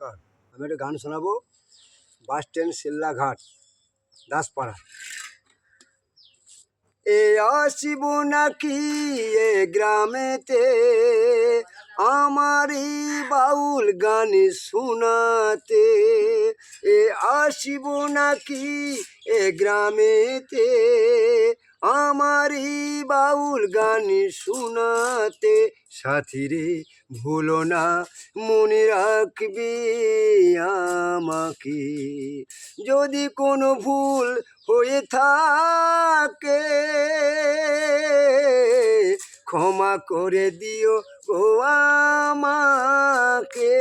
নমস্কার, আমি একটা গান শোনাবো। Bus stand শিল্লাঘাট Daspara. এ আসিব নাকি এ গ্রামেতে আমারই বাউল গান শোনাতে। এ আসিব নাকি এ গ্রামেতে আমারই বাউল গান শোনাতে। সাথীরে ভুলো না মনে রাখবি আমাকে, যদি কোনো ভুল হয়ে থাকে ক্ষমা করে দিও গো আমাকে।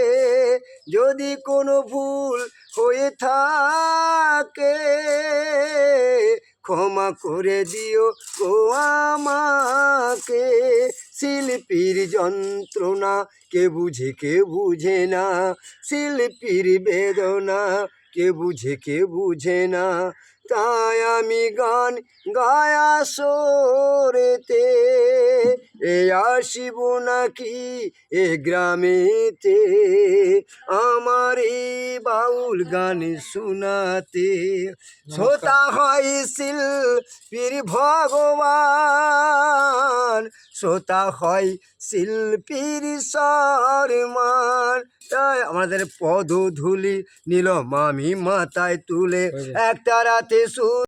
যদি কোনো ভুল হয়ে থাকে ক্ষমা করে দিও গো আমাকে। শিল্পীর যন্ত্রণা কে বুঝে কে বুঝে না, শিল্পীর বেদনা কে বুঝে না। তাই আমি গান গায়া সোরেতে এ আসিব নাকি এ গ্রামেতে আমার এই বাউল গান শোনাতে। শ্রোতা হয় শিল্পীর ভগবান, শ্রোতা হয় শিল্পীর সম্মান। তাই আমাদের পদধূলি নিল মামি মাথায় তুলে একটা রাতে